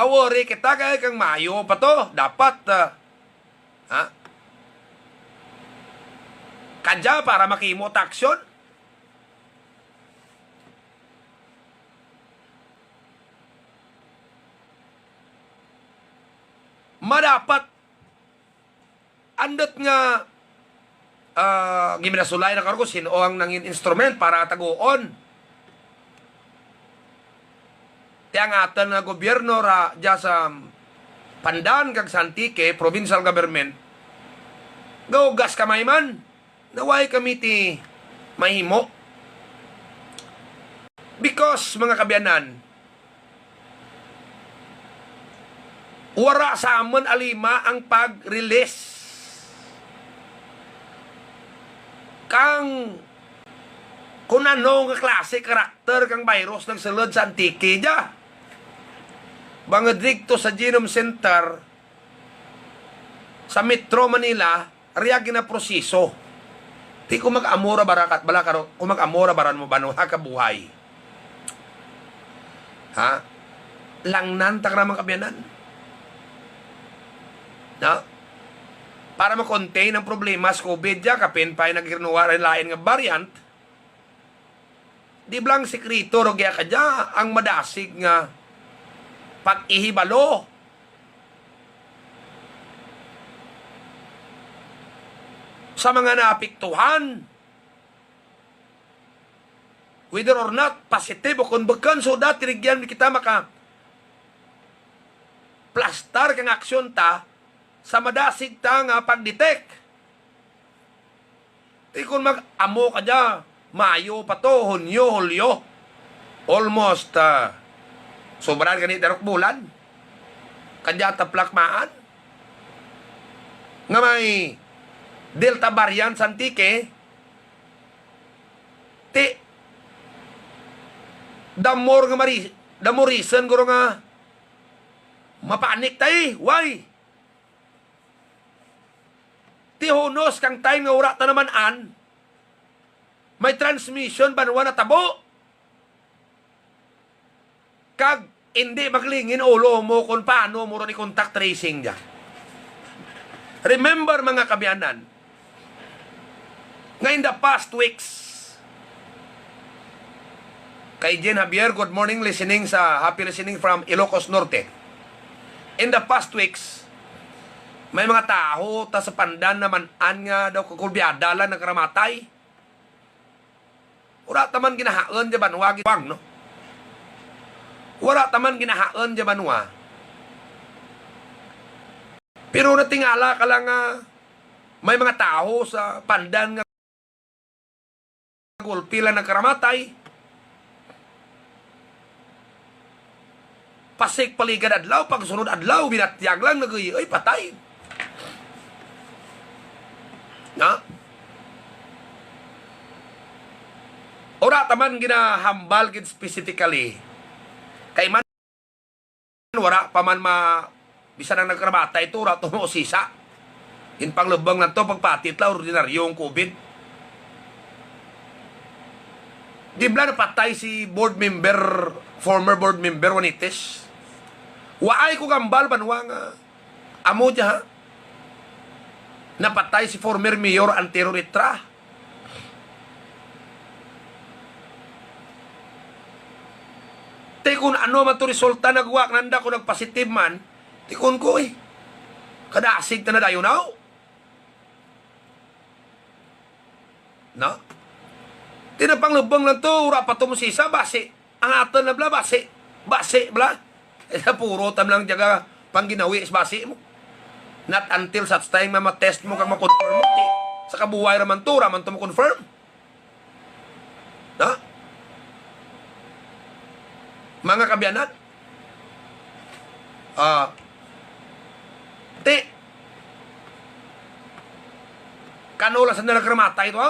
mawori kita kay kang mayo pa to. Dapat, ha? Kadya para makimot aksyon. Madapat andot nga giminasulay na kargo sino ang nangin instrument para taguon. Tiangatan na gobyerno ra dya sa Pandan kag Santike, provincial government, gaugas kamay man, naway kami ti mahimo. Because, mga kabyanan, wara sa amon alima ang pag-release kang kung ano nga klase karakter kang virus ng sulod sa Antique dya. Bangad dito sa Genome Center sa Metro Manila, riya ginaproseso. Di ko mag-amura barakat bala karo, kung mag-amura baran mo ba no hakabuhay. Ha? Langnan tak ramang kabyanan. No? Para ma-contain ang problema sa COVID dya, kapin pa yung nagkinuwa rin lain nga variant, di blang sekrito ro kaya kadya ang madasig nga pag-ihibalo. Sa mga naapektuhan, whether or not positive o konbakan, so dati rigyan kita maka plastar kang aksyon ta sa madasig ta nga pag-detect. Di kung mag-amo ka dya, Mayo pa to, Hunyo, Hulyo, almost sobrang ganit darok bulan. Kanya taplakmaan. Nga may Delta variant sa Antique, ti the more reason guro nga mapanik tayo. Why? Ti hunos kang time nga ura ta naman may transmission banwa na tabo. Kag hindi maglingin ulo mo kung paano mo ron i-contact tracing dyan. Remember mga kabyanan, nga in the past weeks, kay Jen Javier, good morning, listening sa happy listening from Ilocos Norte. In the past weeks, may mga tao ta sa Pandan naman nga daw kukulbyada lang nagkaramatay. Wala taman ginahaan dya banwa, no? Wala taman ginahaan dya banwa. Pero natingala ka lang may mga tao sa Pandan nga kulpila nagkaramatay. Pasik paligad adlaw, pagsunod adlaw, binatyag lang, ay patay. Na? Ora taman ginahambal gid specifically. Kay man wala pa man bisan ang nagkaramatay ito, ora to mo sisa. In panglubang na to, pagpatit la, ordinaryong COVID. Di ba napatay si former board member Juanites? Waay ko gambal banwa nga amo dya ha? Napatay si former mayor Antero Ritra. Te kung ano man to resulta nagwa nanda ko nagpositive man, tikon ko kadasig na dayo now. No? Tinapanglubang lang to, ura pa to mo sisa, base. Ang aton na bla, base bla. Puro tam lang jaga pangginawi is base mo. Not until such time na matest mo kang makonfirm mo. Sa kabuhay raman to mo confirm. No? Mga kabyanan, kanula sa nagkaramatay ito,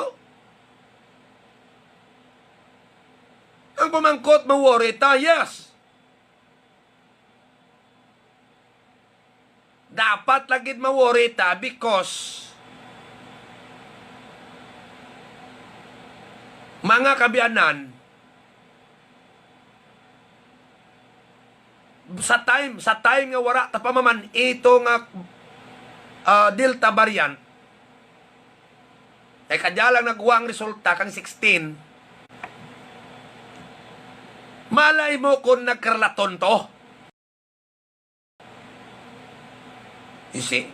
ang pamangkot, ma-worry ta, yes. Dapat lagid ma-worry ta because mga kabyanan, sa time nga wala ta pamaman ito nga Delta variant, ay kadyalang nagwa ang resulta kang 16, malay mo kung nagkarlaton to. You see?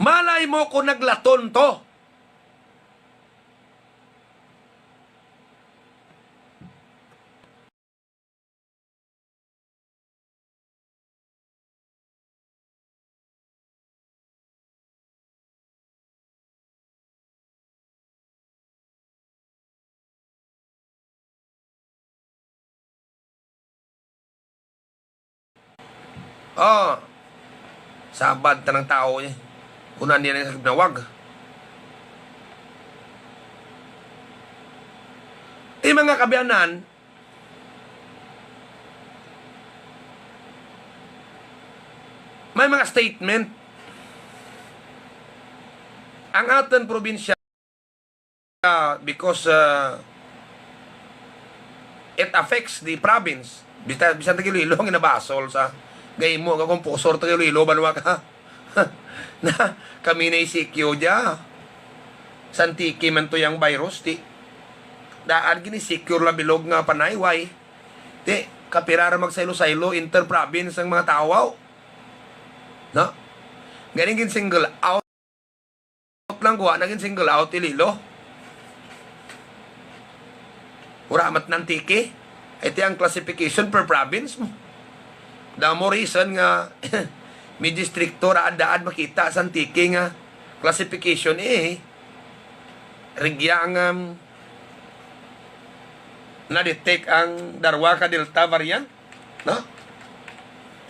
Malay mo kung naglaton to. Oh, sabad ta ng tao niya. Kunan niya ng nawag. Mga kabiyanan, may mga statement. Ang aton probinsya, because it affects the province. Bisan Iloilo ang inabasol sa gay mo, kung pusor tayo Iloilo, banwa ka. Na kami na isikyo dya. Santiki man to yung virus, ti. Daan gini secure la bilog nga panayway. Ti, kapirara magsaylo-saylo, inter-province ang mga tawaw. No? Galing gin single out lang kuha, naging single out Iloilo. Uramat ng tiki. Ito ang classification per province mo. Damo reason nga may distrikto raad-daad makita sa tiki nga classification rigya ang na-detect ang darwa ka Delta variant, no?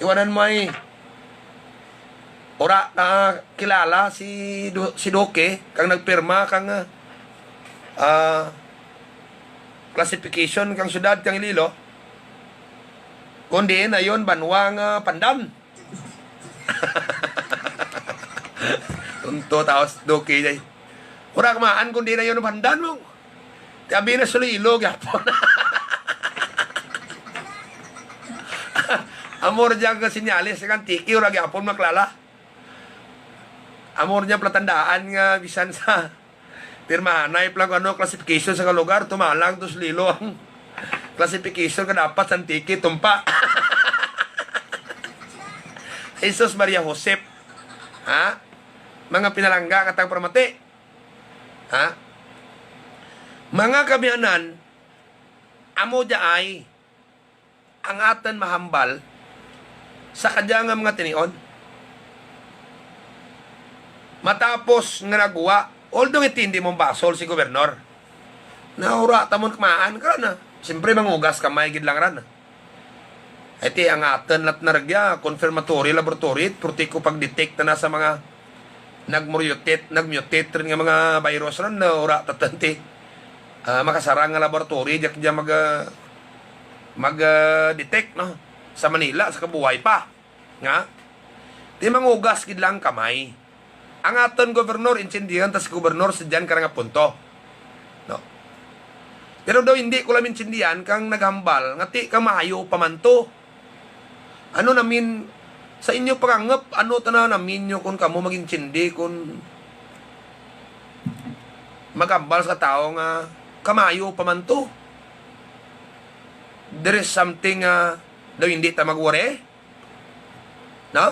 Iwanan mo ay ora kilala si Doke kang nagpirma kang classification kang syudad kang Iloilo, kundi na yon banwang pandan. Tunto taos Doke jay. Ora kamaan kundi na yon pandan mo. Tabi na sa Iloilo gapon. Amor diyan ka sinyalis kan tiki ora gapon maklala. Amor niya platandaan nga bisan sa pirmahanay lang ano classification sa lugar tumalang tos Iloilo ang classification ka dapat sa tiki tumpa. Jesus Maria Josep. Ha? Mga pinalangga katang pramati. Ha? Mga kabiyanan, amo ay ang atan mahambal sa kadyang mga tinion. Matapos nga nagwa, although hindi mong basol si gobernador, naura tamon kamaan ka na. Siyempre mangugas kamay gid lang ran. Iti ang atan lat naragya, confirmatory laboratory, purti ko pag-detect na nasa mga nagmutate rin nga mga virus ran na ura tatanti. Makasarang nga laboratory, diyak dyan mag-detect, no? Sa Manila, sa kabuhay pa. Nga? Di mangugas gid lang kamay. Ang aton gobernador, insindihan, tas gobernador sa dyan ka nga punto. No? Pero daw hindi ko lang insindihan kang naghambal, nga ti ka maayo pamanto. Ano namin, sa inyo pagangap, ano tana namin nyo kung kamo mag-insindi, kung maghambal sa tao nga kamayo pamanto. There is something daw hindi ta magwari. No?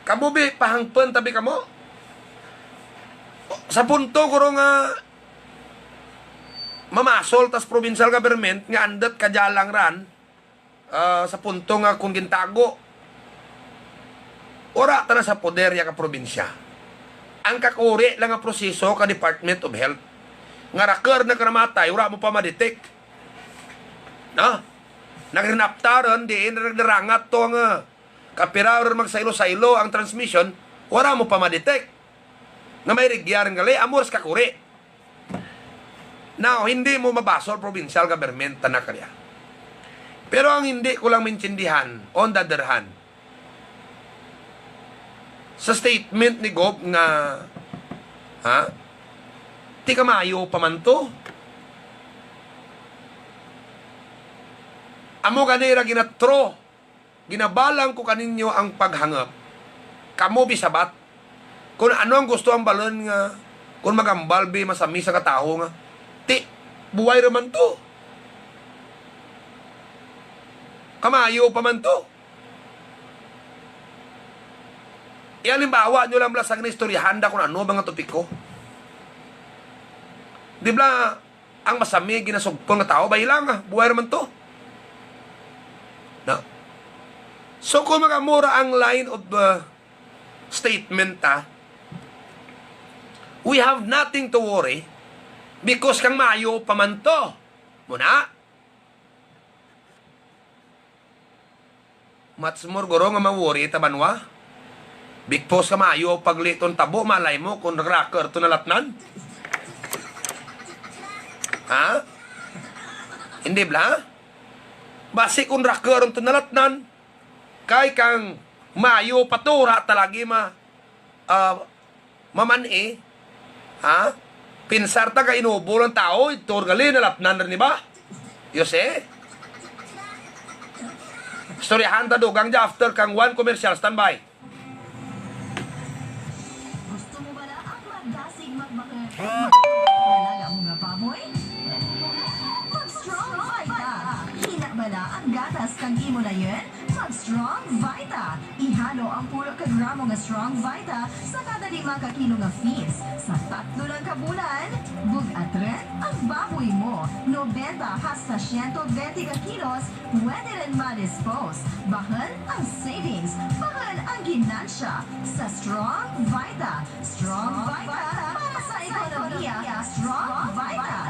Kamo bi pahangpen tabi kamo. Sa punto kuro nga mamasol tas provincial government nga andat kadyalang ran sa punto nga kung gintago ora ta na sa poder ya ka probinsya. Ang kakuri lang nga proseso ka Department of Health. Nga raker na karamatay, ura mo pa ma-detect. No? Nagrinaptaran, diin nagdarangat to ang kapirar magsaylo-saylo ang transmission, ura mo pa ma-detect. Nga may rigyaran gali, amors kakuri. Now, hindi mo mabasol provincial government tanak kaya. Pero ang hindi ko lang mintindihan, on the other hand, sa statement ni Gob nga, ti kamayo pamanto. Amo ganira ginatro, ginabalang ko kaninyo ang paghangap. Kamo bisabat. Kung ano ang gusto ang balon nga, kung magambalbi, masami sa katao nga, buhay raman to. Kamayo pa man to. Halimbawa nyo lang lasag na istoryahanda kung ano mga topiko. Di ba, ang masami, ginasugpon na tao, bahilang buhay raman to. No? So, kung magamura ang line of statement, we have nothing to worry because kang mayo pa man to. Muna, matsmur goro nga mawori tabanwa. Big post ka mayo pagliton tabo, malay mo kung rocker to nalatnan. Ha? Hindi bla? Basi kung rocker to nalatnan, kay kang mayo patura talagi mamani, ha? Pinsar ta ka inubo ng tao, iturgali nalatnan rin ba? Yose? Storyahan ta dugang ja after kang one commercial standby. Gusto mo ba na ang magdasig magbakit? Talaga mo nga baboy? Mag-Strong Vita. Hina ba na ang gatas kang imo na yun? Mag-Strong Vita. Ihalo ang puro kagramo nga Strong Vita sa kada 5 kakilo nga feeds. Sa 3 lang ka bulan, bug-atret ang baboy mo. 90 hasta 120 ka kilos, pwede rin ma-dispose. Bahal ang savings, bahal ang ginansya. Sa Strong Vita. Strong Vita para sa ekonomiya. Strong Vita.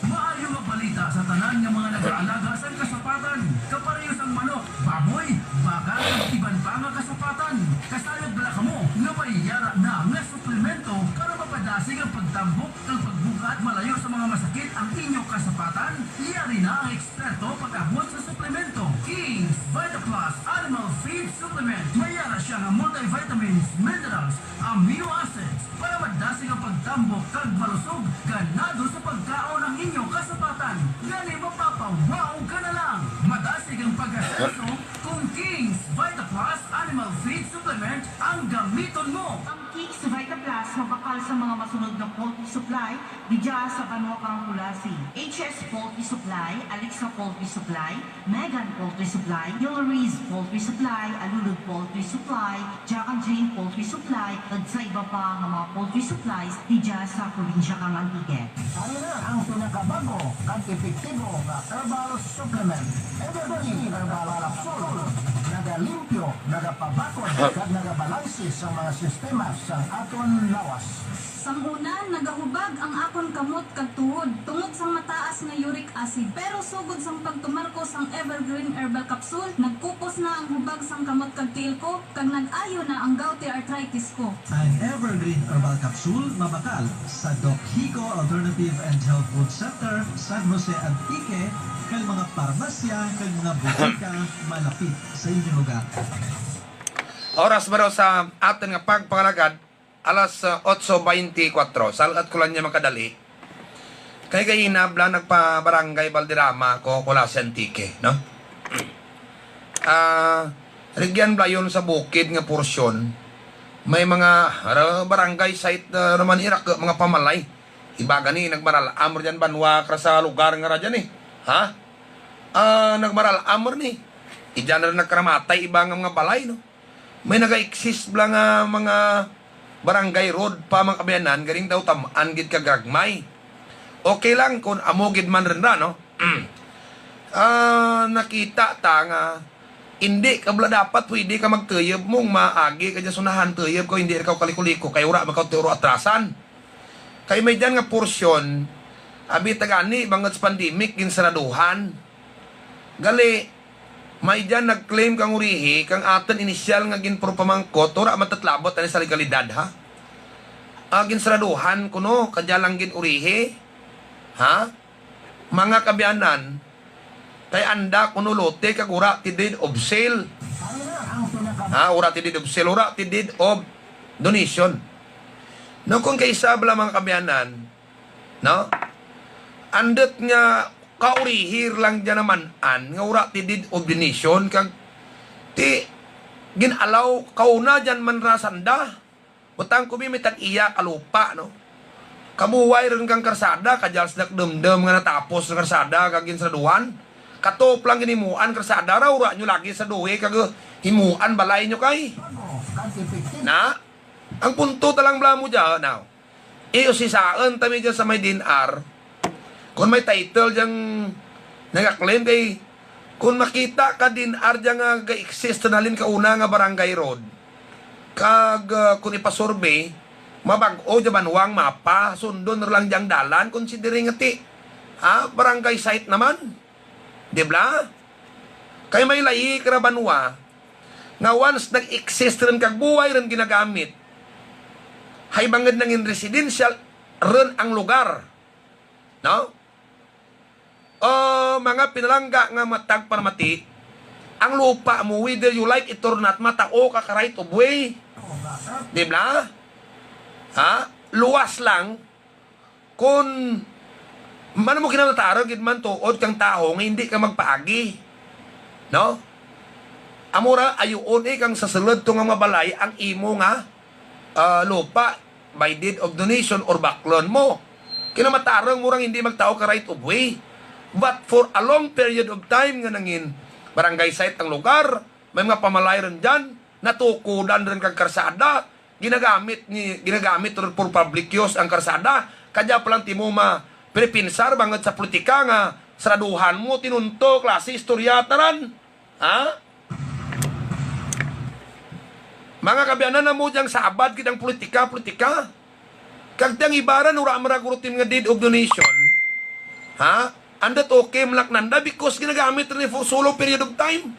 Maayong magbalita sa tanan ng mga nag-aalaga sa kasapatan. Kaparehos ang manok, baboy, baka at iban pa nga kasapatan. Kasayod bala ka mo nga may yara na nga suplemento para mapadasig ang pagtambok ng pagbuka at malayo sa mga masakit ang inyong kasapatan. Yari na ang eksperto pag-abot sa suplemento. King's Vita Plus Animal Feed Supplement. Mayara siya nga multivitamins, minerals, amino acids para madasig ang pagtambok kag malusog ganado sa pagkaon ng inyong kasapatan. Gani mapapawaw ka na lang. Madasig ang pag-aseso kung King's Vita Plus Animal Feed Supplement ang gamiton mo. Ang King's Vita Plus mabakal sa mga masunod na poultry supply Didya sa Banwakang Kulasi, HS Poultry Supply, Alexa Poultry Supply, Megan Poultry Supply, Hillary's Poultry Supply, Alulud Poultry Supply, Jack and Jane Poultry Supply, at sa iba pa ng mga poultry supplies didya sa probinsya kang Antique. Ano na ang pinakabago at epektibo na herbal supplement? Evergreen Herbal Capsule. Nagalimpyo, nagapabakod, at nagabalansi sa mga sistema sa aton lawas. Sanghuna, nagahubag ang akon kamot kag tuhod tungod sang mataas nga uric acid. Pero sugod sang pagtumarkos ang Evergreen Herbal Capsule, nagkupos na ang hubag sang kamot kag tiil ko, kag nag-ayo na ang gouty arthritis ko. Ang Evergreen Herbal Capsule mabakal sa Doc Hico Alternative and Health Food Center, San Jose, Antique, kag mga parmasya, kag mga butika malapit sa inyong lugar. Oras ba raw sa atin nga pagpangalagad, alas 8:24. Salat ko lang niya makadali. Kaya hinabla nagpa-barangay Valderrama ko kula sa Antique, no? Rigyan ba yun sa bukid nga porsyon. May mga barangay site naman irak, mga pamalay. Iba gani, nagmaral amor dyan banwa kra sa lugar nga radyan eh. Ha? Nagmaral amor ni. Idyan na rin nagkaramatay iba nga mga balay, no? May naga-exist bla nga mga barangay road pa mga kabayanan, galing daw tamaan gid ka gagmay. Okay lang kung amogid man rin na, no? Nakita ta nga hindi ka bla dapat pwede ka magtuyab mong maagi ka dyan sunahan tuyab ko, hindi ka kalikuliko kay ura makaturo atrasan. Kay may dyan nga porsyon abi tagani bangat sa pandemic ginsaraduhan. Gali may dyan nag-claim kang urihi, kang aton inisyal nga ginpuro pamangkot, tura matatlabot ani sa legalidad, ha? Ginsaraduhan kuno, kadya lang gin urihi, ha? Mga kabyanan, kay anda kuno lote, kag ura ti deed of sale. Ha? Ura ti deed of sale, ura ti deed of donation. No, kung kay sabla mga kabyanan, no? Andet nga kaurihir lang dyan naman nga ura ti deed of donation kag ti ginalaw kauna dyan man rasanda utang kumi may tag-iya kalupa no kabuway rin kang karsada kajals nakdemdem nga natapos ng karsada kag ginsaduan katop lang ginimuan karsada raw ura nyo lagi sa duwe kag himuan balay nyo kay bago, kag epektibo. na ang punto talang bla mo dyan now iusisaan tami dyan sa may DNR kung may title dyan nag-claim kay kung makita ka DNR dyan nga ga-exist na lin kauna nga barangay road kag kung ipasurvey mabag-o dyan banwang mapa sundon lang dyan dalan considering nga barangay site naman di ba kay may layi ka banwa nga once nag-exist rin kag buhay rin ginagamit hay bangad nangin residential rin ang lugar no mga pinalangga nga matag parmati ang lupa mo whether you like it or not matao ka right of way di ba luwas lang kung man mo kinamatarag man tuod kang tao nga hindi ka magpaagi no amura ayuon kang sasulod to nga mabalay ang imo nga lupa by deed of donation or baklon mo kinamatarang murang hindi magtao ka right of way. But for a long period of time nga nangin barangay site ang lugar, may mga pamalay rin dyan, natukudan rin kang karsada, ginagamit rin for public use ang karsada, kaya palang timuma pinipinsar bangad sa politika nga saraduhan mo, tinunto, klase, istoryataran. Mga kabiyanan na mo diyang sabad kitang politika. Kagtang ibaran, ura maragurutin nga deed of donation. Andat okay malak nanda because ginagamit rin for solo period of time.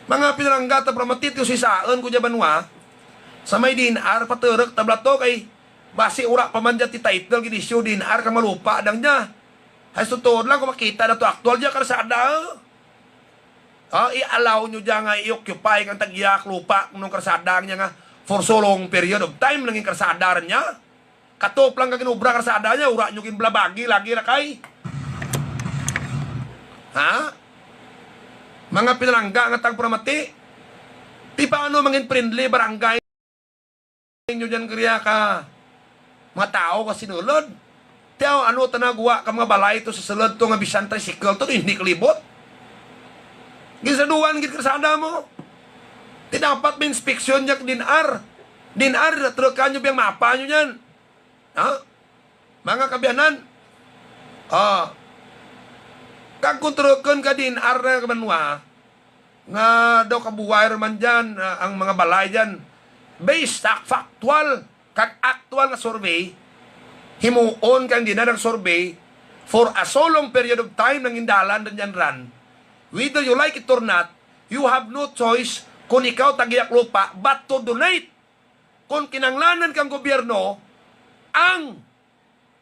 Mga pinarangga ta pramatit yung sisaan ko jabanwa sa may DNR paterek tablato kay basi ura pamanja ti title ginisyo DNR ka malupa dang nya. Hay sutod lang kung makita na to aktual dya karsada. I-allow nyo dyan nga i-occupy kang tag-iyak lupa nung karsada niya nga for so long period of time nanging karsada rin niya. Katop lang kaginubra karsada niya, ura nyo kinblabagi, lagi na kay. Mga pinalangga nga tagpramati. Di paano mangin friendly barangay nyo dyan kaya ka mga tao ka sinulod. Tiyaw, ano tanagwa ka mga balay ito sa sulod to nga bisan tricycle to, hindi kalibot. Gisaduan, karsada mo. Di dapat may inspeksyon niya DNR. DNR, natrukan nyo biyang mapa nyo yan. Mga kabiyanan, kag kontrolkan ka din arna kabanwa nga daw kabuway man dyan ang mga balay dyan based sa factual kag actual na survey himuon kang dinarang survey for a so long period of time nang indalan dyan ran whether you like it or not you have no choice kung ikaw tagiyak lupa but to donate kung kinanglanan kang gobyerno ang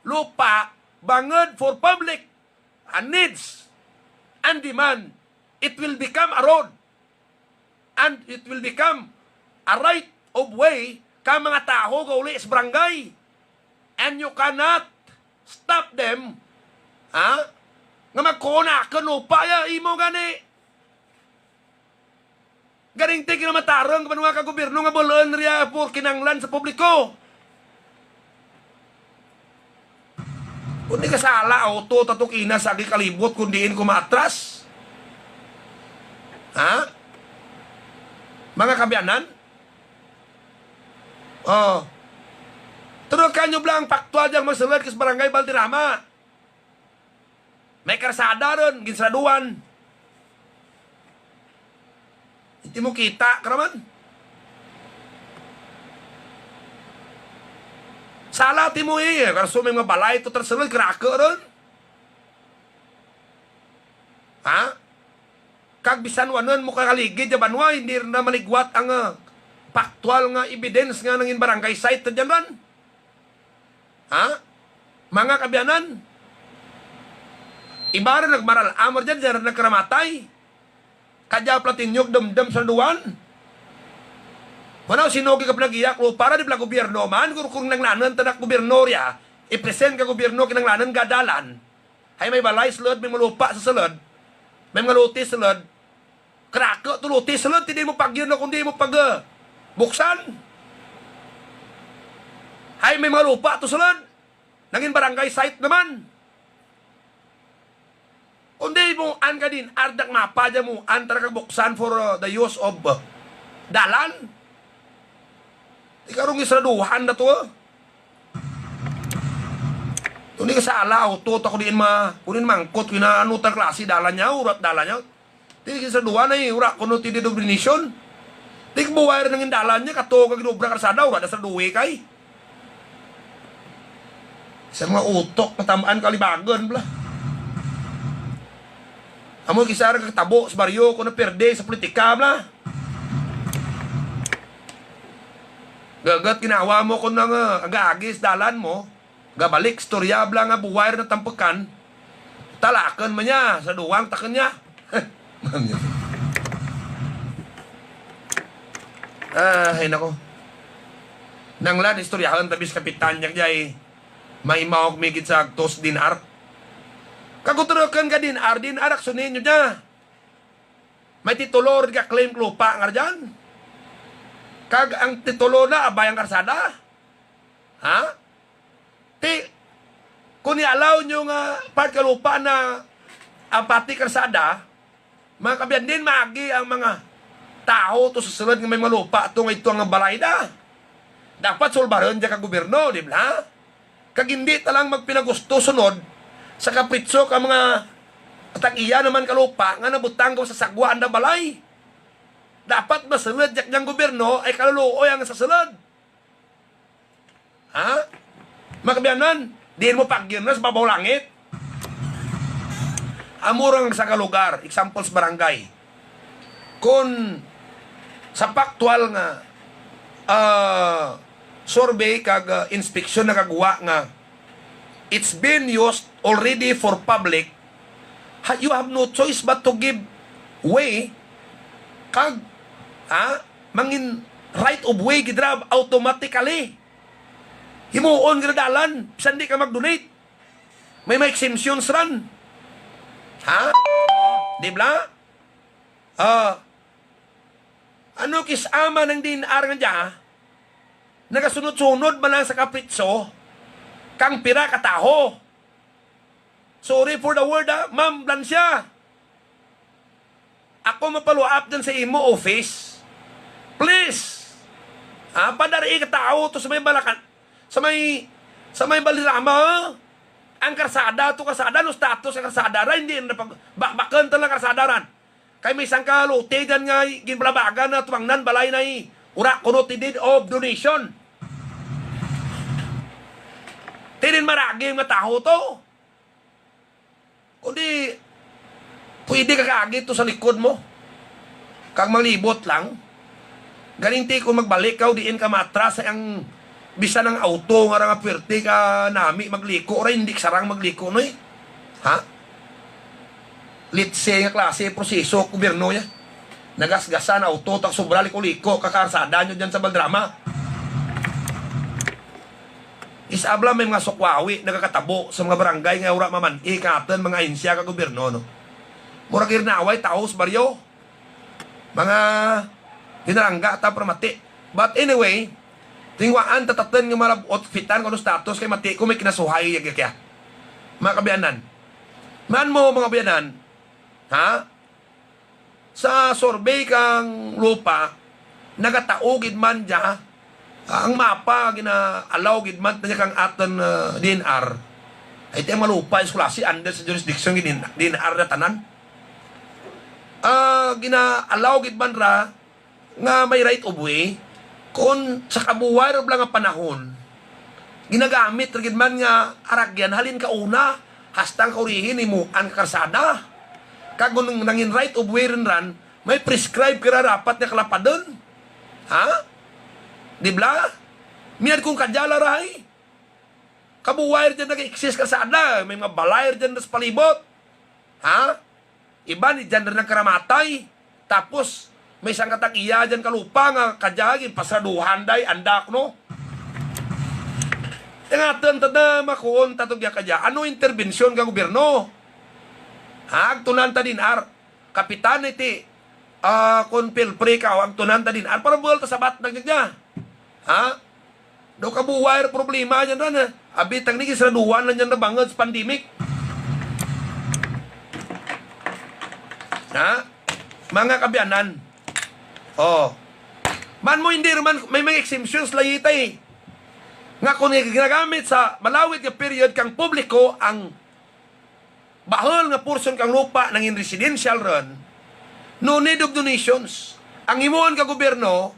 lupa bangad for public needs and demand, it will become a road and it will become a right of way ka mga tao gauli sa barangay and you cannot stop them nga magkuna ka lupa ya imo gani ganing tigil na matarong kaman mga kagobyerno nga bulan riya for kinanglan sa publiko. Kung di ka sala, auto, tatukina, sagi kalibot, kung diin kumatras. Mga kabiyanan? Turukan nyo blang paktual diyang magsalat kas barangay Baldirama. May karsada ron, ginsraduan. Hindi mo kita, karaman. Sala ti mo karso may mga balay ito tersunod, kraka ron. Kag bisan wanon mo kakaligid, jabanwa, hindi rin na maligwat ang faktual nga evidence nga nangin barangay site dyan ron. Mga kabiyanan, iba rin nagmaral amor dyan, dyan rin nagkaramatay. Kadya platinyog dumdum sa duwan. Manaw sinugi ka pinagiyak lo para di pala gobyerno man kung nanglanan tanak gobyerno riya i-present ka gobyerno kinanglanan gadalan, ay may balay sulod, may malupa sa sulod, may mga luti sulod, krako to luti sulod, hindi mo pagyan na kundi mo pag buksan. Ay may mga lupa to sulod, nangin barangay site naman. Kundi mo an ka din, ardak mapa dyan mo, an talagang buksan for the use of dalan. Ikarong israduhan na to. Hindi ka sa alaw, tot ako din kunin mangkot, kina ano tang klase, dalan niya, urat dalan niya. Hindi ka sa duhan ay, urat kuno tidi domination. Hindi ka buwayar ng dalan niya, kato ka ginubra karsada, urat na sa duwi kay. Sa mga utok, natamaan kalibagan, bla. Amo kisara ka tabo sa baryo, kung naperde sa politika, bla. Gagat ginawa mo ko ng agagis dalan mo, gabalik storyabla nga buwayar na tampukan, talakan man niya sa duwang takan niya. Ay nako. Nanglan istoryahan tabis kapitan niya jay may mawag migit sa tos dinar. Kaguturakan ka dinar aksunin nyo niya. May titulor ka claim lupa nga dyan. Kag ang titulo na abayang karsada. Ha? Kung i-allow nyo nga part kalupa na ang pati karsada, mga kabiyan din maagi ang mga tao to susunod ng may malupa ito ang balay na. Dapat sulbaron dyan ka gobyerno, di ba? Kag hindi talang magpinagusto sunod sa kapritso ka mga tag-iya naman kalupa nga nabutang ko sa sagwaan na balay. Dapat masunod jak niyang gobyerno ay kaluluoy ang sasunod. Ha? Makabiyanan, diin mo pagyan na sa babaw langit. Amurang sa kalugar, examples barangay. Kung sa factual nga survey kag inspection na kagwa nga it's been used already for public, you have no choice but to give way kag mangin right of way gidrab automatically. Himuon gradalan, bisan di ka mag-donate. May exemptions ran. Ha? Di ba? Ano kisama ng dinar nga dya? Nagasunod-sunod man lang sa kapritso, kang pira kataho. Sorry for the word, Ma'am Blancia. Ako mapaluap dyan sa imo office. Please. Padari ka tao to sa may balakan. Sa may balirama. Ang karsada to kasada. No status ang karsada. Hindi na bakbakan talang karsada ran. Kay may isang kaluti dyan nga ginbalabagan na tumangnan balay na ura kuno tidid of donation. Tidin maragi mga tao to. Kundi pwede ka kaagit to sa likod mo. Kag malibot lang. Ganinti kung magbalik ka, diin ka matras ang bisa ng auto nga nga pwerte ka nami magliko. Or hindi sarang magliko no eh. Ha? Let's say nga klase, proseso, gobyerno niya. Nagasgasan, auto, tak sobra liko-liko, kakarsada nyo dyan sa Baldrama. Isabla may mga sukwawi, nagkakatabo sa mga barangay nga ura maman, ikatan mga insya ka gobyerno, no? Murag irnaway, taos, baryo. Mga hinarangga, tapramati. But anyway, tingwaan, tatatan nga marabot, fitan ko no status, kay mati, kung may kinasuhay, kaya. Mga kabiyanan. Man mo, mga kabiyanan, ha? Sa survey kang lupa, nagataugid man dya, ang mapa, gina-allow gid man na kang aton DNR, ay tayo malupa, yung klase, under sa jurisdiction DNR na tanan. Gina-allow gid man ra, nga may right of way, kung sa kabuway rin lang ang panahon, ginagamit rin man nga aragyan, halin ka una, hastang kaurihin mo ang karsada. Kung nangin right of way rin ran, may prescribe kira rapat na kalapadon. Ha? Di ba? Miyad kung kadyala rahay. Kabuway rin dyan nag-exist karsada, may mga balay rin dyan sa palibot. Ha? Iba ni dyan rin nagkaramatay. Tapos, may isang katag-iya dyan kalupa nga kadyagin, pasraduhan day, andak no? Ingatan tada makuon tatugya kadya. Ano interbensyon ka gobyerno? Agtunan ta din ar. Kapitan iti kon pilpre ka agtunan ta din ar para buwal ta sabat nagnya. Ha? Do ka buwire problema yan ran. Abitang ni kisraduan lang yan na bangod sa pandemic. Ha? Mga kabyanan. Oh. Man mo hindi naman may mga exemptions layita eh. Nga kung ginagamit sa malawit nga period kang publiko ang bahol nga portion kang lupa ng residential ron, no need of donations. Ang imuon ka gobyerno,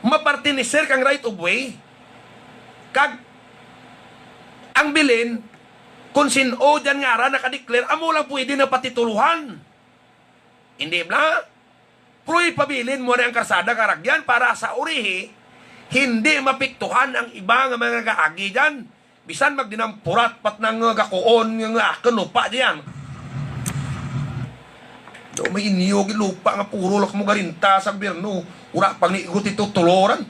mapartiniser kang right of way. Kag ang bilin, kung sino dyan nga ra nakadeclare, amo lang pwede na patituluhan. Hindi ba? Pero ipabilin mo na ang karsada karagyan para sa urihi, hindi mapiktuhan ang iba nga mga gaagi dyan. Bisan magdinampurat pat ng gakuon nga kanupa diyan. Do may iniyog lupa nga puro lak mo garinta sa gobyerno. Ura pang niigot ito tuloran.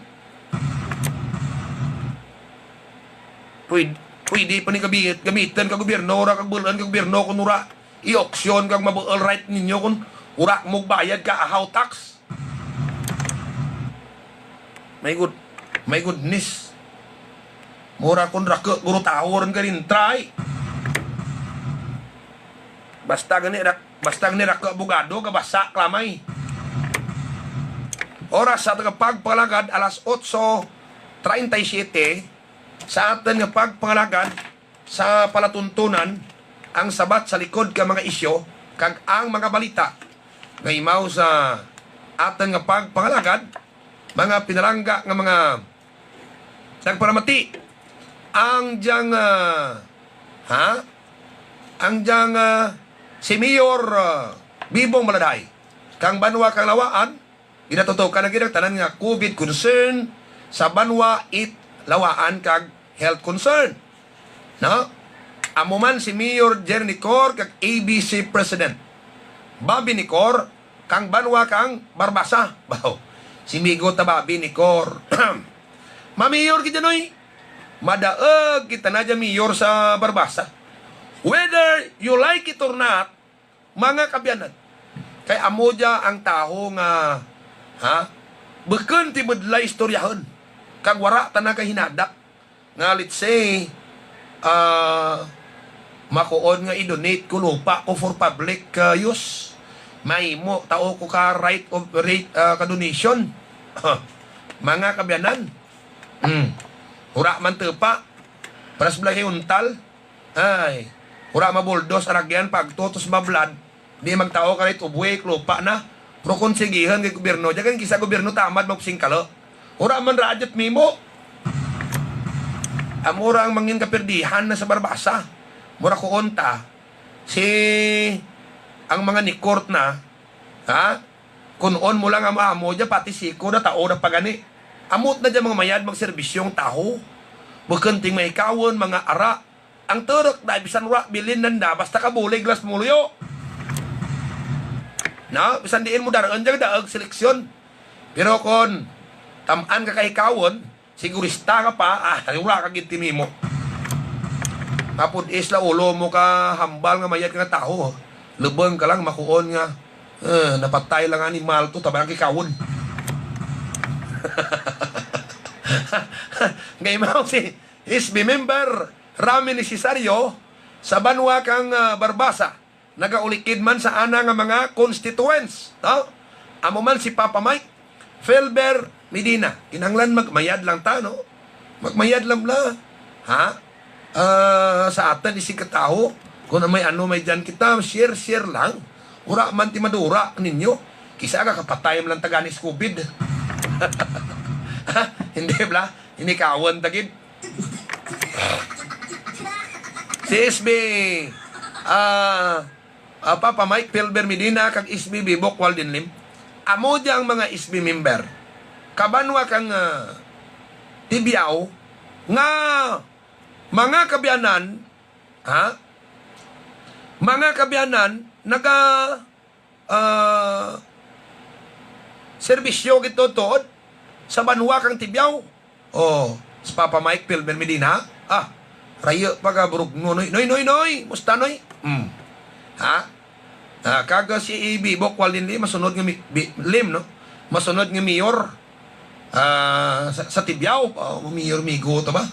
Pwede pa ni gamitan ka gobyerno, ura kag bulan ka gobyerno kung ura i-auction kag mabuol right ninyo kung ura mo bayad ka ahaw tax. My goodness. Mura kung raka guro tawaran ka rin try. Basta gani raka abogado kabasa klamay. Oras sa pagpalagad alas 8:37 sa atin nga pagpalagad sa palatuntunan ang sabat sa likod ka mga isyo kag ang mga balita nga imaw sa atin nga pagpalagad mga pinalangga nga mga nagparamati ang diyang si Mayor Bibong Maladay kang banwa kang lawaan ginatutukan na ginagtanan nga COVID concern sa banwa it lawaan kag health concern no amo man si Mayor Jerry Nicor kag ABC President Bobby Nicor kang banwa kang Barbasa si Migo ta Bobby Nicor Mamayor kita noy. Madaag kita na dyan mayor sa Barbasa. Whether you like it or not, mga kabyanan. Kay amo dya ang taho nga, Bukun ti budlay istoryahon. Kag wara ta na kahinada. Nga let's say, makuon nga i-donate ko lupa ko for public use. May mo, tao ko ka right of ka donation. Mga kabyanan. Hura man tepa paras belay untal ay hura mabuldos aragyan pagtotos mablad di magtao ka rit ubwe lupa na pro konsigihan kay gobyerno jagan kisa gobyerno tamad magpusing kalo hura man radyot mimo amura ang mangin kaperdihan na sa Barbasa mura ko onta si ang mga ni court na kunon mo lang ang amo dya pati siko na tao na pagani amot na dyan mga mayad magserbisyong taho. Bukanting may kawon, mga ara. Ang turok na bisan wak bilin nanda, basta kabulig glas mulyo. Na, bisan diin mo daraan dyan daag seleksyon. Pero kon tamaan ka kay kawon, sigurista ka pa, wala ka gintimi mo. Kapod isla ulo mo ka hambal nga mayad nga taho. Lubang ka lang makuon nga. Napatay lang animal to, tabang kay kawon. Ngayon mo si SB member Rami Necessario sa banwa kang Barbasa nagaulikid man sa ana nga mga constituents amo man si Papa Mike Felber Medina kinanglan magmayad lang ta no magmayad lang la sa atin isi kataho kung may may dyan kita share lang ura man ti madura ninyo kisa ka kapatayam lang taganis COVID. Hindi bla, hindi kawan tagid. Si SB Papa Mike Pilber Medina kag SB Bibok Waldinlim. Amo ang mga SB member. Kabanwa kang Tibiao nga mga kabyanan mga kabyanan naga serbisyo gito tuod sa banwa kang Tibiao. Sa Papa Mike Pilber Medina Rayo pagaburog noy. Noy. Musta noy? Ha? Kaga si Bibok walin masunod nga lim, no? Masunod nga mayor. Sa Tibyao, mayor migo to ba?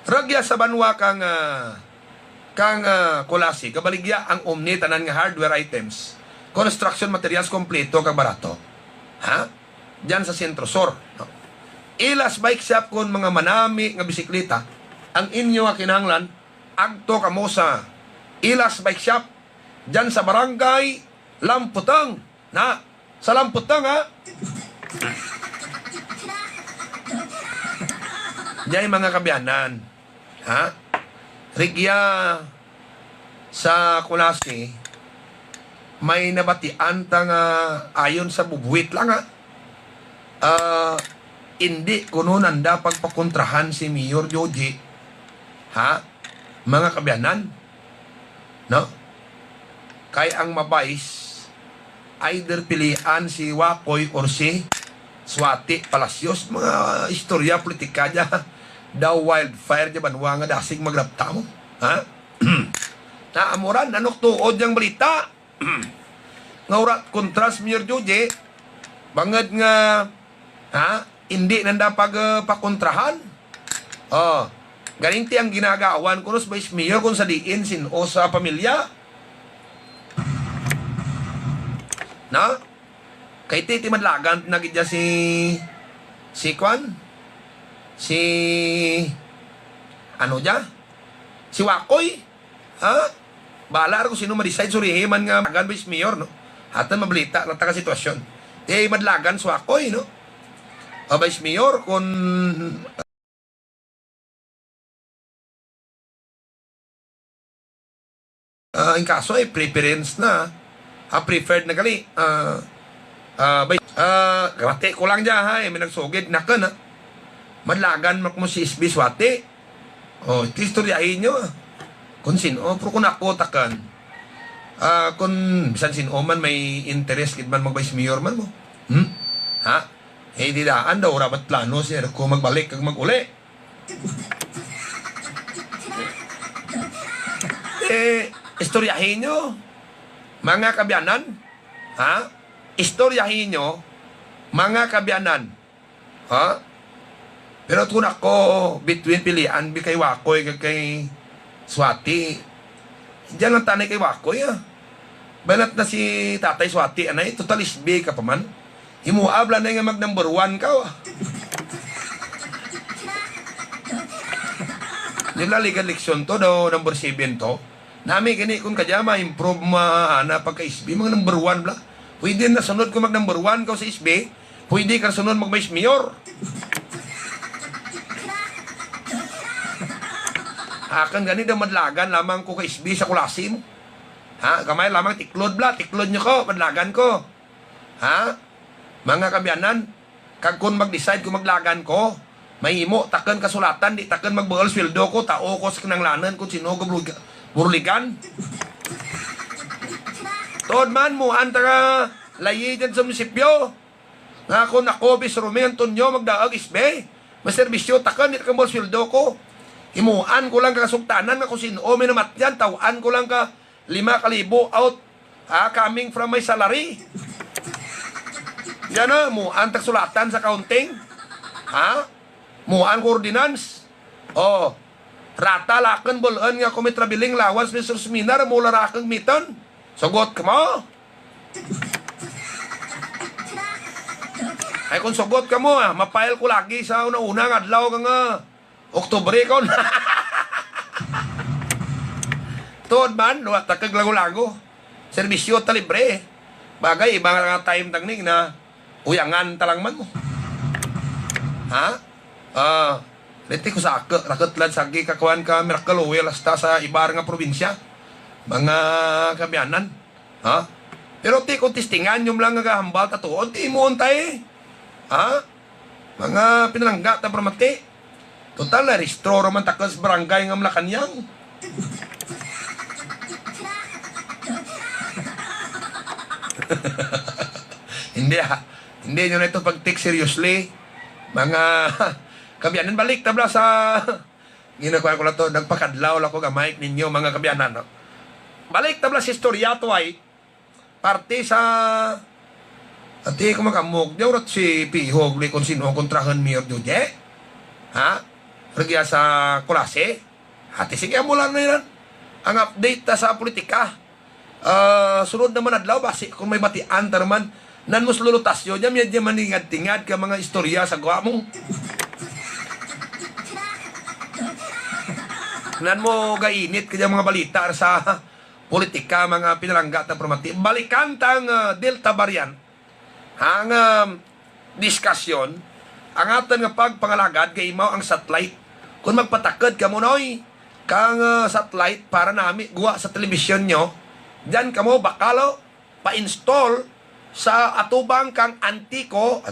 Ragya sa banwa kang kulasi, kabaligya ang omni tanan nga hardware items, construction materials kompleto kag barato. Ha? Diyan sa Sentro Sur. No? Ilas bike shop kon mga manami nga bisikleta, ang inyo nga kinahanglan, agto kamo sa Ilas bike shop, diyan sa barangay Lamputang. Na, sa Lamputang ha? Diyan mga kabiyanan. Ha? Rigya sa kulasi, may nabatian ta nga ayon sa bubuwit lang ha. Hindi kuno nanda pagpakontrahan si Mayor Joji. Ha? Mga kabiyanan. No? Kay ang mabais, either pilian si Wakoy or si Swati Palacios. Mga istorya politika dya. Daw wildfire dya banwa nga dasig magrapta mo. Ha? Naamuran, anok tuod yung balita. Nga urat kontras Mayor Joji, bangad nga hindi nanda pakontrahan. Ganinti ang ginagawan ko sa Vice Mayor kung sa diin sino sa pamilya. Na? Kay titi madlagan nagidya si Kwan? Si ano dya? Si Wakoy? Ha? Bahala kung sino ma-decide surihiman nga magan Vice Mayor, no? Hatan mabalita ng taga sitwasyon. Madlagan si Wakoy, no? Vice Mayor kung in kaso ay preference na preferred na gali grate ko lang dyan ha may nagsugid na ka na madlagan mo si SB Swati istoryahin nyo kung sino pero kung ako takan kung bisan sino man may interest kid man mag Vice Mayor man mo ha di daan daw rabat plano siya kung magbalik kag mag-uli istoryahin nyo mga kabyanan, ha? Istoryahin nyo, mga kabyanan, ha? Pero kung ako, between pilian, kay Wakoy, kay Swati, diyan lang tanay kay Wakoy, ha? Banat na si Tatay Swati, anay, total isbi ka pa man. Himuabla na nga mag number 1 ka, ha? Nilaligan leksyon to, daw number 7 to. Nami gani kung kadya ma-improve na pagka-SB, mga number 1 bla. Pwede na sunod ko mag number 1 ka sa SB, pwede ka sunod mag Vice Mayor. Akan gani daw madlagan lamang ko ka SB sa kulasi mo. Ha? Kamay lamang tiklod bla, tiklod nyo ko, madlagan ko. Ha? Mga kabyanan, kag kung mag-decide kung maglagan ko, may imo, takan kasulatan, di takan magbugal sweldo ko, tao ko sa kinanglanan kung sino ko burligan. Tood man mo, antara layi dyan sa munisipyo. Nga kung ako, Bisrome Antonio, magdaag isbe. Maserbisyo, takan, di takan bugal sweldo ko. Himuan ko lang kasugtanan nga kung sino may namat yan, tawaan ko lang ka 5,000 out, coming from my salary. Yan na, muan tagsulatan sa counting. Ha? Muan ko ordinance. Rata lakan bulan nga kung may trabiling lawas Mr. Seminar, mula rakang miton. Sugot ka mo. Ay kung sugot ka mo, mapile ko lagi sa una-una ng adlaw ka nga. Oktubre ko. Tuod man, takag lago-lago. Servisyo ta libre. Bagay, ibang nga time tagning na uyangan talang man mo. Ha? Liti ko sa rakatlan sagi kakuan ka miracle oil hasta sa ibar nga probinsya. Mga kabyanan. Ha? Pero ti kung tistingan yung lang nga hambal tatuon, ti mo untay. Ha? Mga pinalangga ta pramati. Total na restore man takas barangay nga Malacanang. Hindi Hindi nyo na ito pag-take seriously. Mga kabyanan, balik tabla sa ginakuha ko na to, nagpakadlaw lang ko gamay ninyo mga kabyanan. No? Balik tabla sa istorya to ay parte sa ati ko makamog jawrat si Pihog li kung sino kontrahan Mayor Juje. Ha? Regya sa klase. Hati sige mula na yan. Ang update ta sa politika. Sunod naman adlaw basi kung may batian tarman nan mos lulutasyo jam yan maningad-tingad ka mga istorya sa gawa mo. Nan mo gainit kaya mga balita sa politika mga pinalangga ta promati. Balikan tang Delta variant. Ang diskusyon ang aton nga pagpangalagad kay mao ang satellite. Kung magpatakad ka mo noy kang satellite para nami guwa sa telebisyon nyo, diyan kamo bakalo pa-install sa atubang kang antiko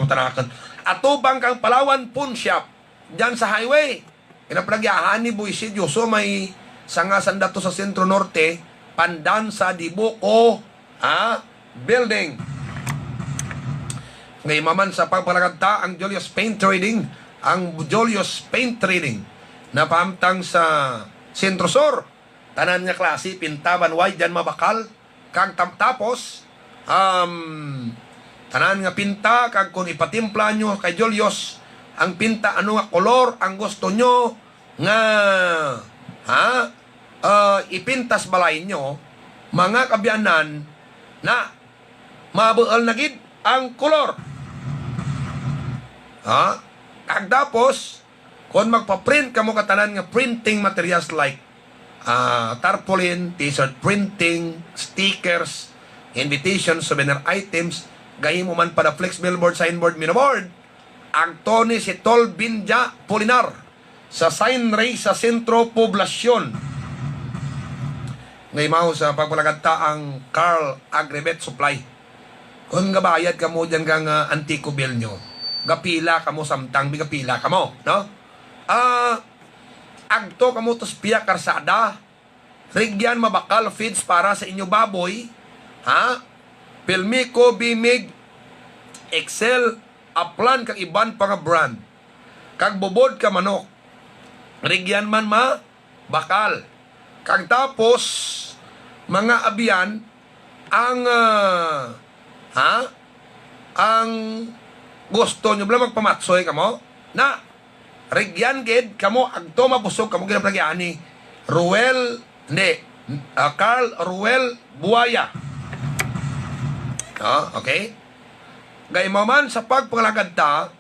tanakan, atubang kang Palawan Pawn Shop diyan sa highway. Kinapalagyahan ni Buisit Yoso may sangasan dato sa Sentro Norte, pandan sa Dibuko building. Ngayon maman sa pagpalagata ang Julius Paint Trading, na pamtang sa Sentro Sur. Tanan nga klase, pintaban way, dyan mabakal. Kag tapos, tanan nga pinta, kag kung ipatimpla nyo kay Julius, ang pinta, ano nga kolor, ang gusto nyo, nga, ipintas balay nyo, mga kabyanan, na, mabual na gid ang kolor. Kag tapos, kung magpa-print kamo katanan nga printing materials like tarpaulin, t-shirt printing, stickers, invitation, souvenir items, gayim mo man para flex billboard, signboard, minoboard, ang Tony si Tol Binja Polinar sa sign ray sa sentro poblasyon. Ngayon mo sa pagpalaganta ang Carl Agrebet Supply. Kung gabayad ka mo dyan kang antiko bill nyo, gapila ka mo samtang bigapila ka mo, no? Agto ka mo tos piya karsada, rigyan mabakal feeds para sa inyo baboy, Pilmico, Bimig, Excel, Aplan, kag iban pa nga brand. Kag bubod ka manok, rigyan man bakal. Kag tapos, mga abiyan, ang ang gusto nyo bala magpamatsoy kamo na rigyan gid kamo agto mabusog kamo ginaplagyan ni Carl Ruel Buaya. Okay? Gay man sa pagpangalagad ta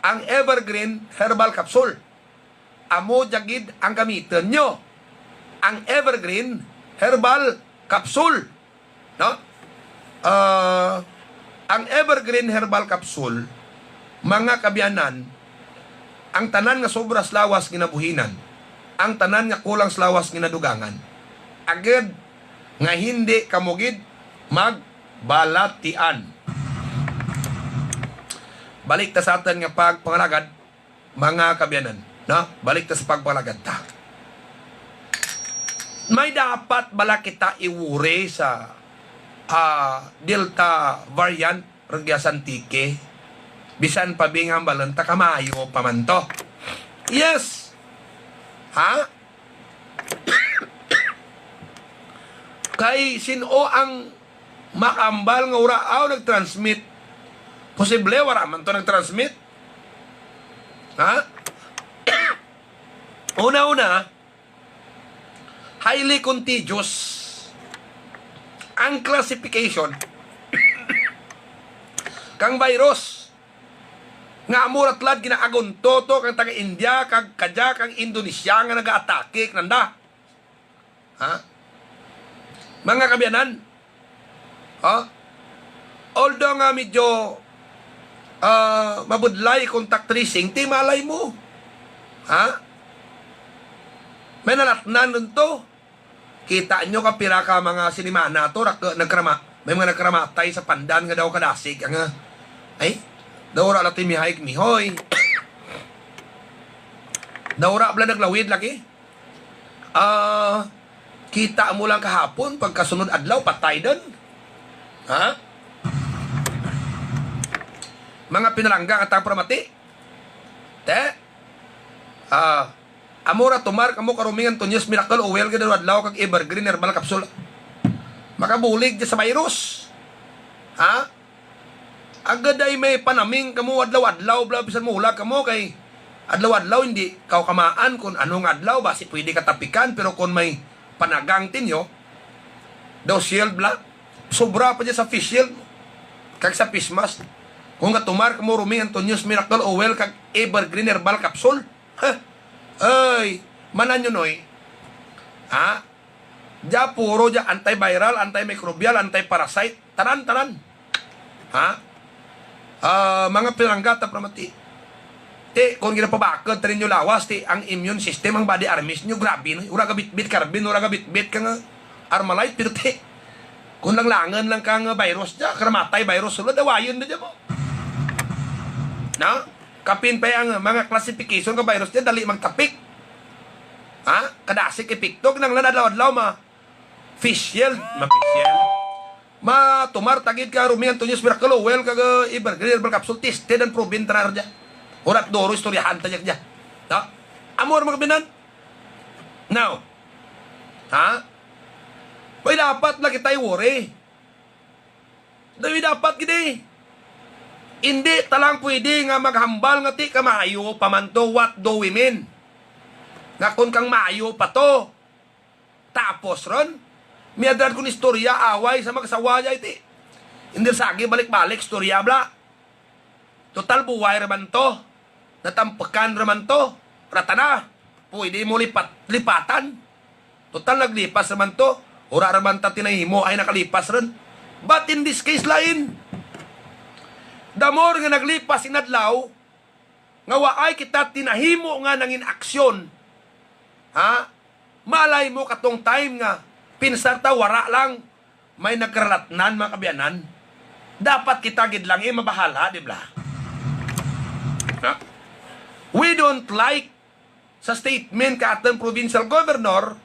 ang Evergreen Herbal Capsule. Amo jagid ang gamiton nyo. Ang Evergreen Herbal Capsule. No? Ang Evergreen Herbal Capsule, mga kabyanan, ang tanan nga sobras lawas ginabuhinan, ang tanan nga kulang lawas ginadugangan, agad nga hindi kamugid magbalatian. Balik ta sa atin nga pagpangalagad, mga kabyanan, no? Balik ta sa pagpangalagad ta. May dapat bala kita iwure sa Delta variant Regyasan Tike, bisan pa bingang balanta kamayo pamanto. Yes. Kay sino ang makambal nga uraaw nag-transmit? Posible wala man to nag-transmit. Una-una, highly contagious ang classification kang virus nga amuratlad ginaagonto to kang taga India kag kadya kang Indonesia nga nagaatake nanda. Mga kabyanan, although nga medyo mabudlay contact tracing, ti malay mo. May nalatnan nun to. Kita nyo kapira ka mga sinimana to, may mga nagkaramatay sa pandan nga daw kadasig. Daw ra lati mihaig mihoy. Daw ra bala naglawid laki. Kita mo lang kahapon, pagkasunod adlaw, patay doon. mga pinalangga katang pramati. Te, amora tumar kamo karumingan tunyos miracle oil kada adlaw kag evergreen herbal capsule. Makabulig di sa virus. Ha? Agaday may panaming kamo adlaw-adlaw bla bisan mo hula kamo kay adlaw-adlaw hindi kaw kamaan kung anong adlaw basi pwede katapikan pero kung may panagang tinyo daw shield bla sobra pa dyan sa fish shield kag sa fish mask kung katumar kamo rumi Antonius Miracle Oil kag evergreen herbal capsule ha ay manan nyo noy ha dya puro dya antiviral antimicrobial antiparasite tanan ha mga pinanggat na pramati kung ginapabakad tarin nyo lawas ang immune system ang body armies nyo grabe no ura ka bit carbon ura ka bit ka nga Armalite pero kung langan lang kang virus dya karamatay virus sulod awayon na dya mo na kapin pa ang mga classification ka virus dya dali magtapik ha kadasik ipiktok nang lanadlaw ma fish shield tumar tagid ka rumihan Antonius Miracle Oil kag evergreen herbal capsule tested and proven tanar dya urat doro istoryahan tajak dya no amor mga binan now ha may dapat lagi tayo worry dapat gini hindi talang pwede nga maghambal nga ti kamayo pamanto what do we mean nga kung kang maayo pa to tapos ron miadran kong istorya away sa magsawaya iti hindi sagi balik-balik istorya bla total buway raman to natampakan raman to ratana pwede mo lipatan total naglipas raman to ura raman ta tinahimo ay nakalipas rin but in this case lain the more nga naglipas inadlaw nga waay kita tinahimo nga nangin aksyon ha malay mo katong time nga pinsarta wara lang may nagkaralatnan mga kabiyanan dapat kita gid lang mabahala di ba ha? We don't like sa statement ka atang provincial governor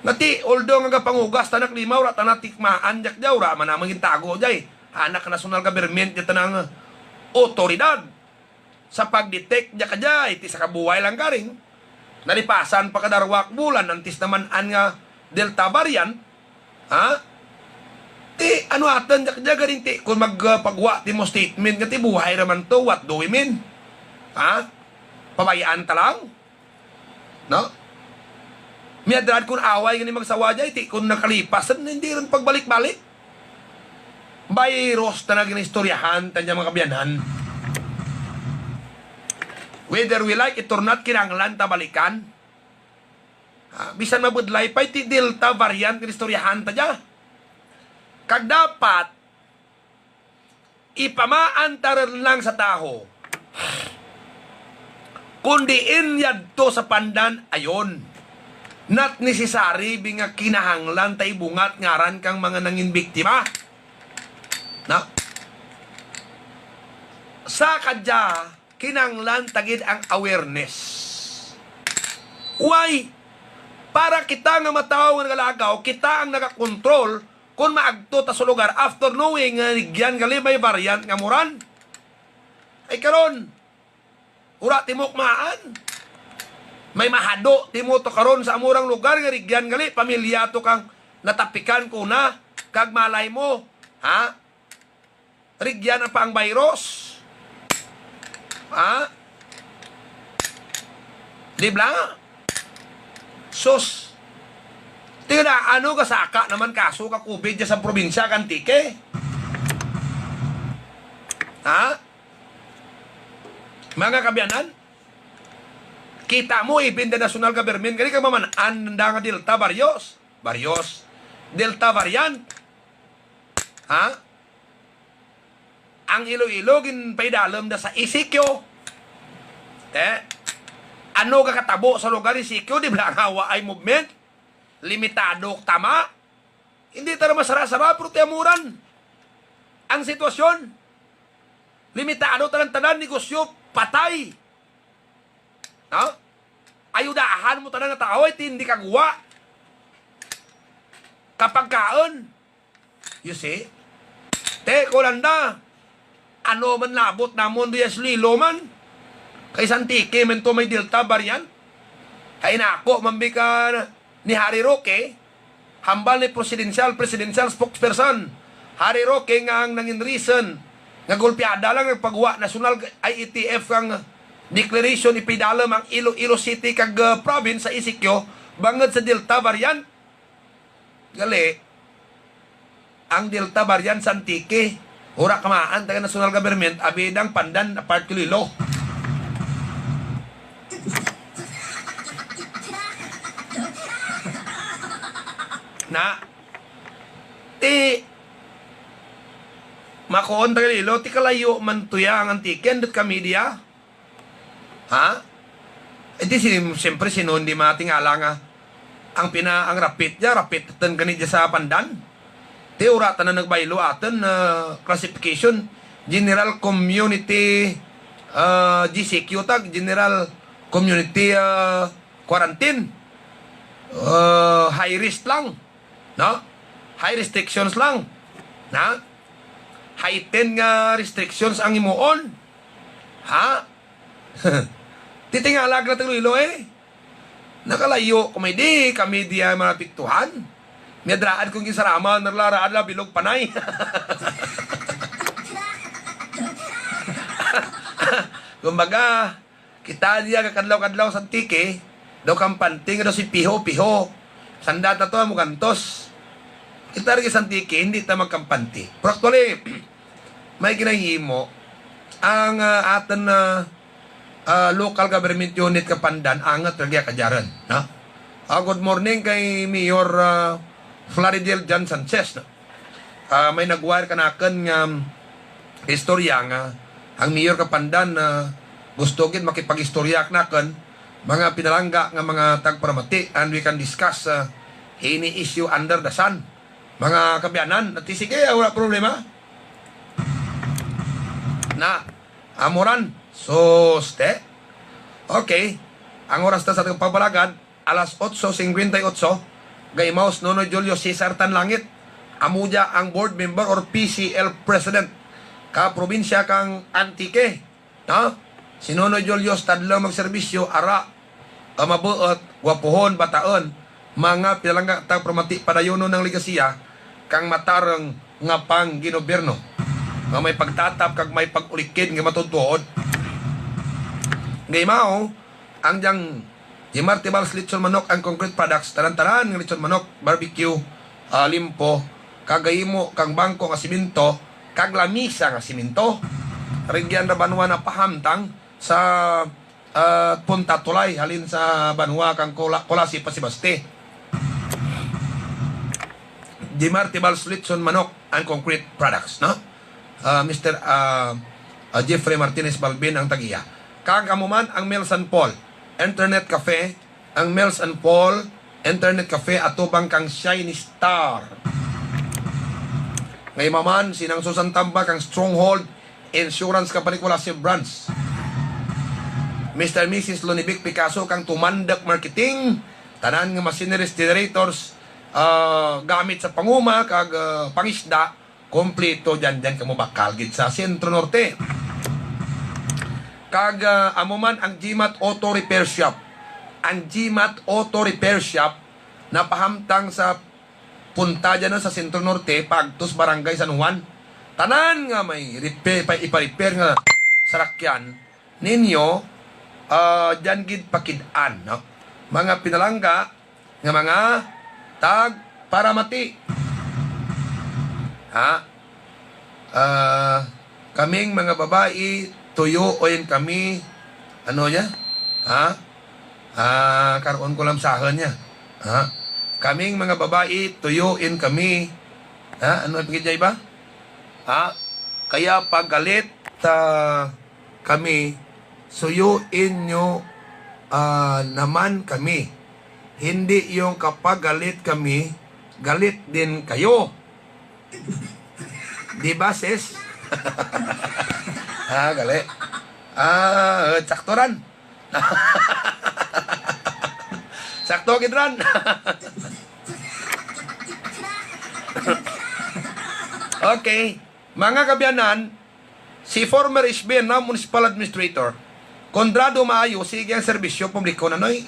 nga ti although nga pangugas tanak limaw ra tanak tikmaan jak jaw ra man namang tago jay anak national government iti tanang otoridad sa pagdetect jak jay iti sa kabuway lang karing nalipasan pa kadarwak bulan antis naman an nga Delta variant ha ti ano atan jak garing ti kung magpagwa ti mo statement nga ti buhay raman to what do we mean ha pabayaan ta lang no miadrad kung away nga ni magsawa jay ti kung nakalipasan hindi rin pagbalik-balik virus na naging istoryahan tanya mga kabiyanan whether we like it or not kinanglan ta balikan bisan mabudlay pa iti Delta variant ng istoryahan ta dya kag dapat ipamaantaran lang sa taho kundi inyad to sa pandan ayon not necessary binga kinahanglan tay bungat ngaran kang mga nangin biktima na sa kadya kinanglan tagid ang awareness why para kita nga mataw nga nalagaw kita ang nagakontrol kung maagto ta sa lugar after knowing nga gyan gali may variant nga muran ay karon ura timok maan may mahado timo to karon sa amurang lugar nga rigyan gali pamilya to kang natapikan ko na kag malay mo ha rigyan na pa ang virus ha di bla sus tingnan ano kasaka naman kaso ka COVID dyan sa probinsya kantike ha mga kabiyanan kita mo even the national government kani kag mamanaan nga Delta varios Delta variant ha ang Iloilo gin paidalom da sa Isikyo ano ka katabo sa lugar Isikyo di ba hawa ay movement limitado tama hindi tara masara-sara pero tiamuran ang sitwasyon limitado tanan negosyo patay no? Ayudahan mo tanan nga tao ay hindi kagwa kapag kaon you see te kolanda Paano man labot namon Dias Lilo man? Kay Santiki man to may Delta variant. Kay nako mambika ni Harry Roque, hambal ni presidential spokesperson. Harry Roque nga ang nangin reason nga golpeada lang ang pagwa national IETF kang declaration ipidala ang Iloilo City kag province sa Isikyo bangod sa Delta variant. Gali, ang Delta variant sa Antique, ura kamaan taga national government, abidang pandan apart kililo. Na, makoon taga lilo, ti kalayo man tuya ang Antique, andot ka media. Ha? Iti siyempre sino hindi matingala nga ang rapid ten kanidya sa pandan. Ti uratan na nagbaylo atin classification General Community GCQ tag General Community Quarantine. High risk lang, no? High restrictions lang, na? Heightened nga restrictions ang imuon. Ha? Titingalag na Iloilo nakalayo kumay kami diya malapiktuhan. Miyadraan kong gisarama, narlaraan la bilog panay. Kumbaga, kita diya kakadlaw-kadlaw sa Antique, daw kampanting, daw si piho-piho. Sandata to, mugantos. Kita rin sa Antique, hindi ta magkampanti. Pero actually, may ginahimo, ang atin na local government unit Kapandan angat lagi kajaran, no? Good morning kay Mayor Floridel John Sanchez, no? May nag-wire kanakan nga istorya nga ang Mayor Kapandan gusto gid makipag-istorya kanakan mga pinalangga nga mga tagparamati, and we can discuss any issue under the sun. Mga kabyanan, at sige, wala problema. Na amuran. So, okay. Ang oras na sa ating pabalagad, alas 8:58, Gaymaos Nonoy Julio Cesar Tanlangit, amuja ang board member or PCL president, ka probinsya kang Antique, no? Si Nonoy Julio stadlang magserbisyo, ara, mabuot, wapuhon, bataon, mga pinalangga tag pramati padayono ng ligasiya, kang matarang nga pang ginoberno, nga may pagtatap, kag may pag-ulikid, nga matutuod. Ngay mao, ang diyang Martibals lechon manok ang concrete products, tanan-tanan ng lechon manok, barbecue, limpo, kagayimo, kang bangko nga siminto, kag lamisa nga siminto. Rigyan na banwa na pahamtang sa Punta Tulay, halin sa banwa kang Kolasi Pasibaste. Martibals lechon manok ang concrete products, no? Mr. Jeffrey Martinez Balbin ang tagiya. Kagamuman ang Mills and Paul Internet Cafe, ang Mills and Paul Internet Cafe atubang kang Shiny Star. Ngay maman sinang Susan Tamba kang Stronghold Insurance Company Colasive Branch. Mr. and Mrs. Lunibic Picasso kang Tumandak Marketing, tanan nga machineries generators, gamit sa panguma kag pangisda, kompleto dyan kamo bakal gid sa Sentro Norte. Kag amuman ang GMAT Auto Repair Shop. Ang GMAT Auto Repair Shop na pahamtang sa punta dyan sa Sentro Norte, Pagtos, Barangay San Juan. Tanan nga may repair, ipa-repair nga sarakyan ninyo, dyan gid pakidaan, no? Mga pinalangga nga mga tag paramati. Kaming mga babae tuyuin kami, ano niya? Karoon ko lang sahan niya. Kaming mga babae, tuyuin kami. Ano ang pagkidya ba? Kaya pagalit kami, suyuin nyo naman kami. Hindi yung kapag galit kami, galit din kayo. Di ba, sis? Gali. Saktoran. Sakto kitran. Okay. Mga kabyanan, Si former SB na Municipal Administrator, Condrado maayo, sige ang serbisyo publiko na noy.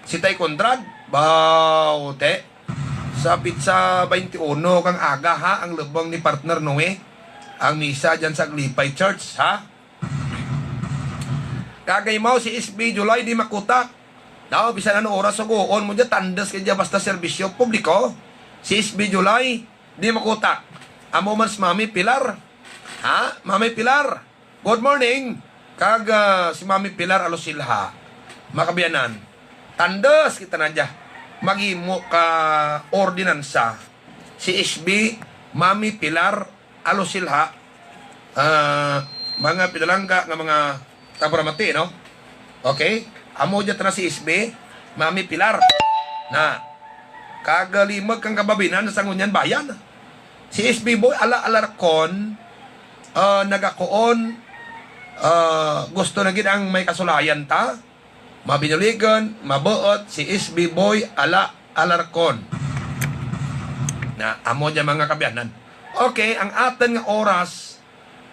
Si Tay Condrad, baute. Sa pizza 21 kang aga ha, ang lubong ni partner Noe. Ang misa dyan sa Glipay Church, ha? Kagay mo si SB July di makuta. Daw, bisan ano oras o goon mo dyan, tandas kaya basta serbisyo publiko. Si SB July di makuta. Amo man si Mami Pilar. Ha? Mami Pilar, good morning. Si Mami Pilar Alosilha. Makabiyanan. Tandas kita na dyan. Magimo ka ordinansa. Si SB Mami Pilar Alosilha. Mga pinalangga ng mga taburamati, no? Okay? Amo dyan na si SB Mami Pilar. Na kagalimag kang kababinan sa ngunyan bayan. Si SB Boy Alarcon nagakoon gusto na gid ang may kasulayan ta, mabinuligan, mabuot si SB Boy Alarcon. Na amo dyan mga kabiyanan. Okay, ang atin nga oras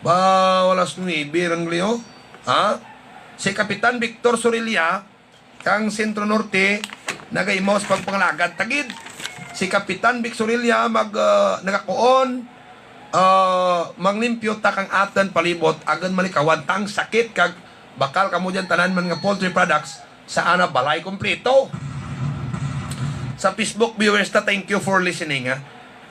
walas 9 ang liyo. Ha? Si Kapitan Victor Sorilla kang Sentro Norte nagaimos pagpangalagad tagid. Si Kapitan Vic Sorilla nagakoon manglimpyo ta kang aten palibot agan malikawan tang sakit kag bakal kamo dyan tanan man nga poultry products sa ana balay kompleto. Sa Facebook viewers ta, thank you for listening ha.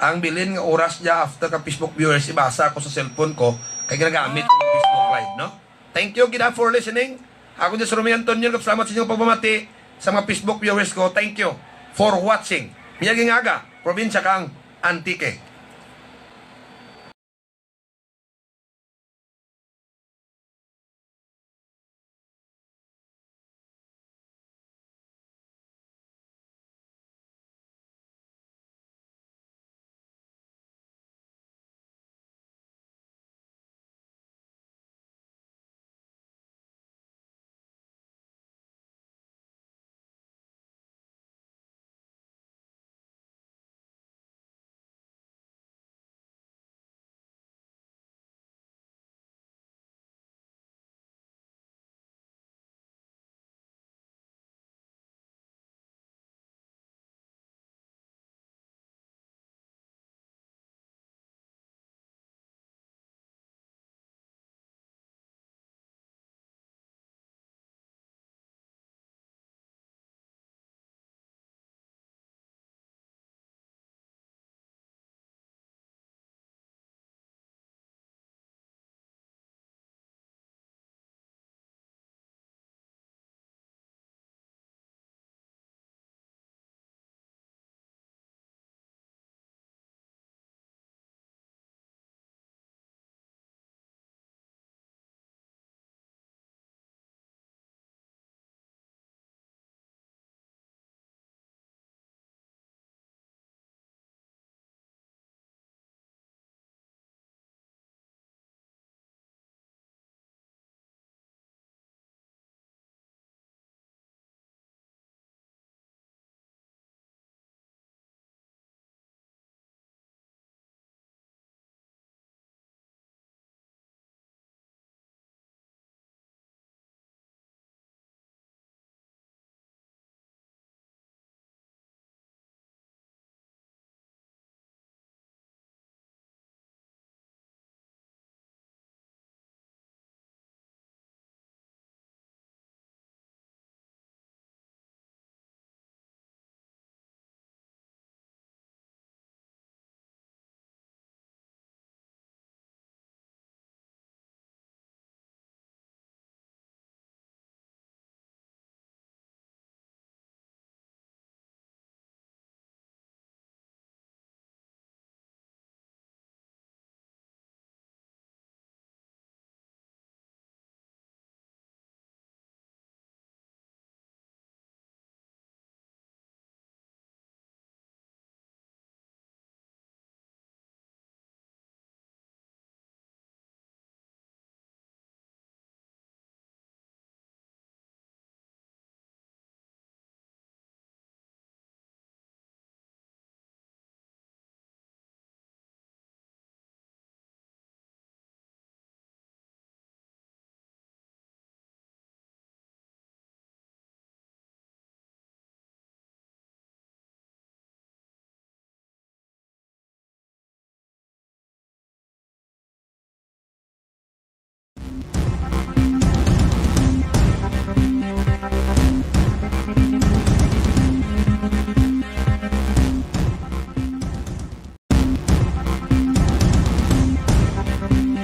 Ang bilin nga oras dya after ka Facebook viewers ibasa ko sa cellphone ko kay ginagamit ko ng Facebook live, no? Thank you gina for listening. Ako dyan si Romy Antonio, salamat sa inyong pagbamati sa mga Facebook viewers ko. Thank you for watching. Miyaging aga, probinsya kang Antique.